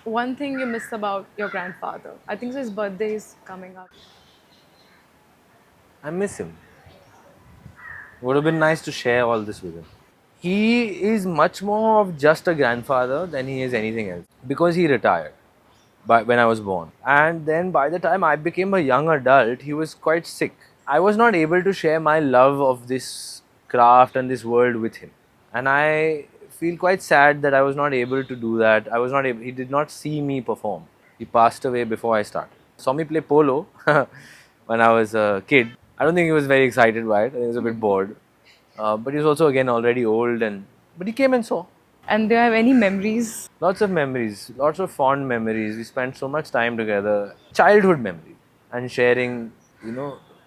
one thing you miss about your grandfather? I think his birthday is coming up. I miss him. Would have been nice to share all this with him. He is much more of just a grandfather than he is anything else because he retired when I was born. And then by the time I became a young adult, he was quite sick. I was not able to share my love of this craft and this world with him. And I feel quite sad that I was not able to do that. I was not able, he did not see me perform. He passed away before I started. Saw me play polo when I was a kid. I don't think he was very excited by it. He was a bit bored. But he was also again already old, and but he came and saw. And do you have any memories? Lots of memories, lots of fond memories. We spent so much time together. Childhood memories and sharing,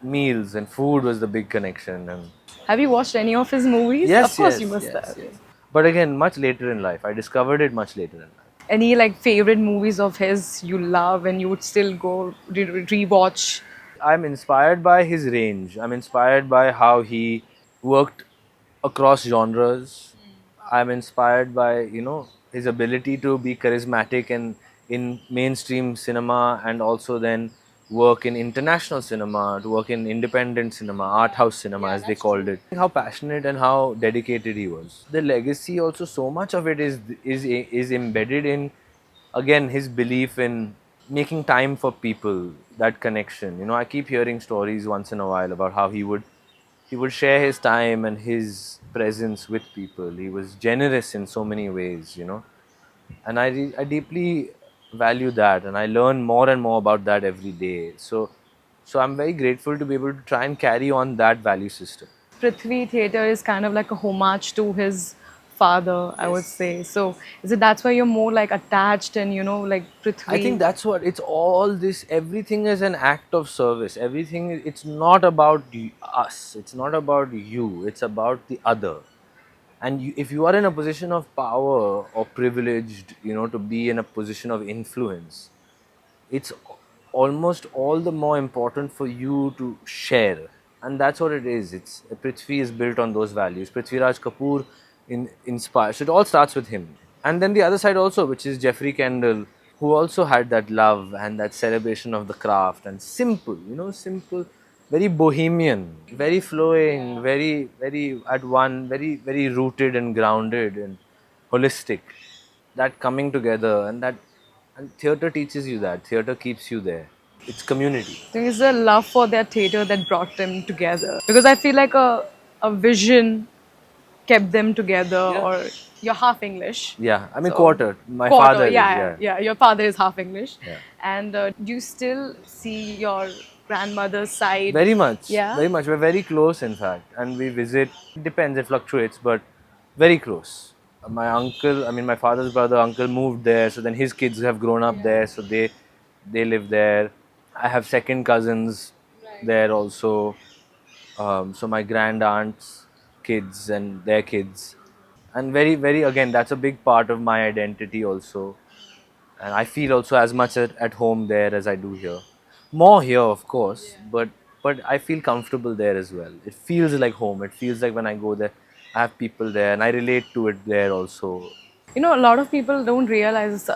meals and food was the big connection. And Have you watched any of his movies? Of yes, course, you yes, must yes, have. yes. But again, much later in life. I discovered it much later in life. Any like favorite movies of his you love and you would still go rewatch? I'm inspired by his range. I'm inspired by how he worked across genres. I'm inspired by, his ability to be charismatic and in mainstream cinema and also then work in international cinema, to work in independent cinema, art house cinema as they called it. How passionate and how dedicated he was. The legacy also, so much of it is embedded in, again, his belief in making time for people, that connection. I keep hearing stories once in a while about how he would share his time and his presence with people. He was generous in so many ways, and I deeply value that, and I learn more and more about that every day. So I'm very grateful to be able to try and carry on that value system. Prithvi Theatre is kind of like a homage to his father, I would Yes. say. So is it that's why you're more like attached and like I think Prithvi? that's what it's all this. Everything is an act of service. It's not about us. It's not about you. It's about the other. And if you are in a position of power or privileged, to be in a position of influence, it's almost all the more important for you to share. And that's what it is. It's Prithvi is built on those values. Raj Kapoor inspires. So it all starts with him. And then the other side also, which is Jeffrey Kendall, who also had that love and that celebration of the craft, and simple, simple, very bohemian, very flowing, very, very at one, very, very rooted and grounded and holistic. That coming together, and theater teaches you that. Theater keeps you there. It's community. I think it's the love for their theatre that brought them together. Because I feel like a vision kept them together, Yeah. or you're half English. Yeah. I mean, So, quarter. My quarter, father is, yeah, yeah. yeah, your father is half English. Yeah. And do you still see your grandmother's side? Very much. Yeah. Very much. We're very close, in fact. And we visit, it depends, it fluctuates, but very close. My uncle, I mean, my father's brother, uncle moved there. So then his kids have grown up there. So they live there. I have second cousins there also. So my grand aunt's kids and their kids. And very, very, again, that's a big part of my identity also. And I feel also as much at home there as I do here. More here, of course, but I feel comfortable there as well. It feels like home. It feels like when I go there, I have people there, and I relate to it there also. A lot of people don't realize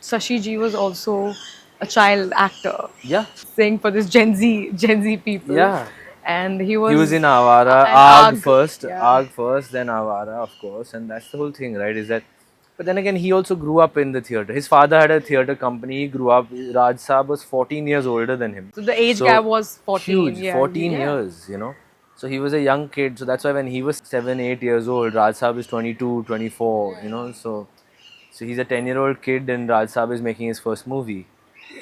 Sashi ji was also a child actor, Yeah, sing for this Gen Z people, yeah. and he He was was in Avara, an ARG ARG, first, yeah. ARG first, then Avara, of course, and that's the whole thing, right? Is that, but then again, he also grew up in the theater. His father had a theater company. He grew up. Raj Saab was 14 years older than him, So the age so gap was 14, huge, yeah, 14 yeah. years. So he was a young kid. So that's why when he was 7, 8 years old, Raj Saab is 22, 24. So he's a 10-year-old kid, and Raj Saab is making his first movie.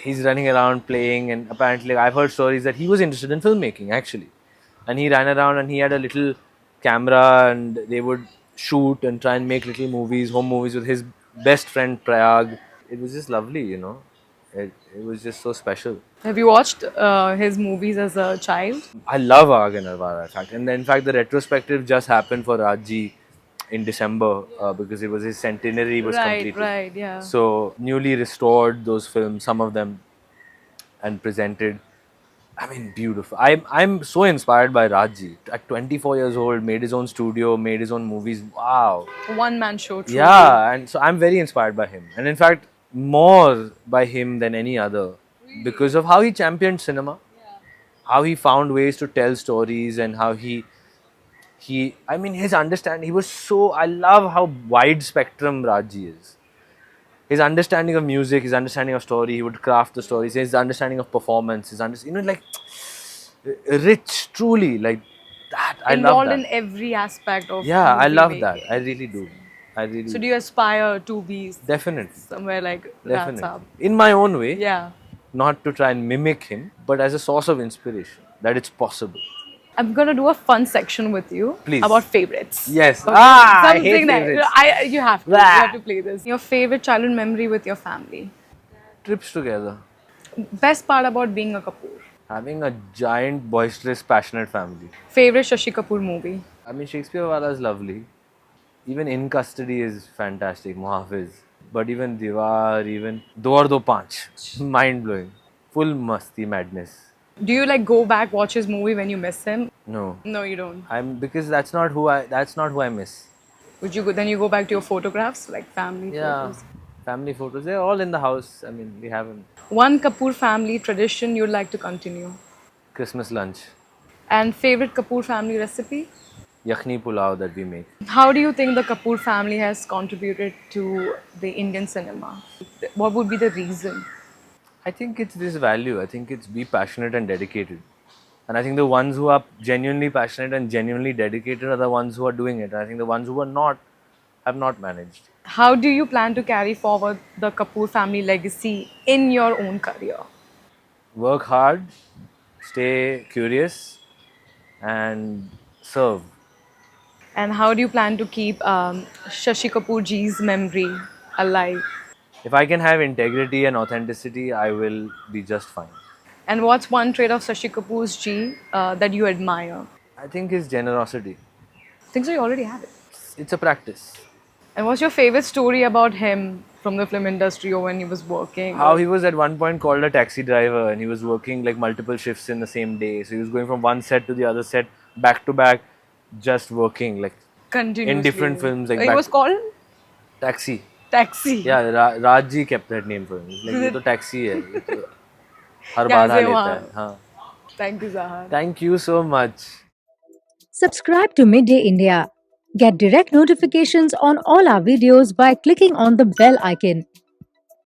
He's running around playing, and apparently, I've heard stories that he was interested in filmmaking actually, and he ran around and he had a little camera, and they would shoot and try and make little movies, home movies with his best friend Prayag. It was just lovely. It was just so special. Have you watched his movies as a child? I love Argan Arvara, in fact. And in fact, the retrospective just happened for Raji in December because it was his centenary was Right, completed. right, yeah. So newly restored those films, some of them, and presented. I mean, beautiful. I'm so inspired by Rajji. At 24 years old, made his own studio, made his own movies. Wow. One man show, truly. Yeah, and so I'm very inspired by him. And in fact, more by him than any other because of how he championed cinema, how he found ways to tell stories and how he I mean his understanding, he was so, I love how wide spectrum Raji is. His understanding of music, his understanding of story, he would craft the stories, his understanding of performance, like rich, truly, like that. I love Involved that. in every aspect of Yeah, I movie love that. I making. really do. I So really, do you aspire to be definitely, somewhere like that's definitely. up? In my own way, Yeah. not to try and mimic him, but as a source of inspiration that it's possible. I'm gonna do a fun section with you about Please. favorites. Yes. Okay. I hate Something that favorites. you have to. You have Blah. to play this. Your favorite childhood memory with your family. Trips together. Best part about being a Kapoor. Having a giant, boisterous, passionate family. Favorite Shashi Kapoor movie. I mean, Shakespeare Wala is lovely. Even In Custody is fantastic, Muhafiz. But even Diwar, even Do or Do Panch, mind blowing. Full masti madness. Do you like go back watch his movie when you miss him? No, No, you don't. I'm because that's not who I miss. Would you go then you go back to your photographs like family Yeah, photos? family photos, they're all in the house. I mean, we have them. One Kapoor family tradition you'd like to continue. Christmas lunch, And favorite Kapoor family recipe? yakhni pulao that we make. How do you think the Kapoor family has contributed to the Indian cinema? What would be the reason? I think it's this value. I think it's be passionate and dedicated. And I think the ones who are genuinely passionate and genuinely dedicated are the ones who are doing it. And I think the ones who are not have not managed. How do you plan to carry forward the Kapoor family legacy in your own career? Work hard, stay curious, and serve. And how do you plan to keep Shashi Kapoor ji's memory alive? If I can have integrity and authenticity, I will be just fine. And what's one trait of Shashi Kapoor's ji that you admire? I think his generosity. Think so you already have it. It's a practice. And what's your favorite story about him from the film industry or when he was working? How he was at one point called a taxi driver and he was working like multiple shifts in the same day. So he was going from one set to the other set, back to back, just working like in different Continuously. films, like It back was called taxi. Taxi. Yeah, Rajji kept that name for him. He's like, ये तो taxi है, ये तो हर क्या बाधा से लेता वहाँ? है. हाँ. Thank you, Zahan. Thank you so much. Subscribe to Midday India. Get direct notifications on all our videos by clicking on the bell icon.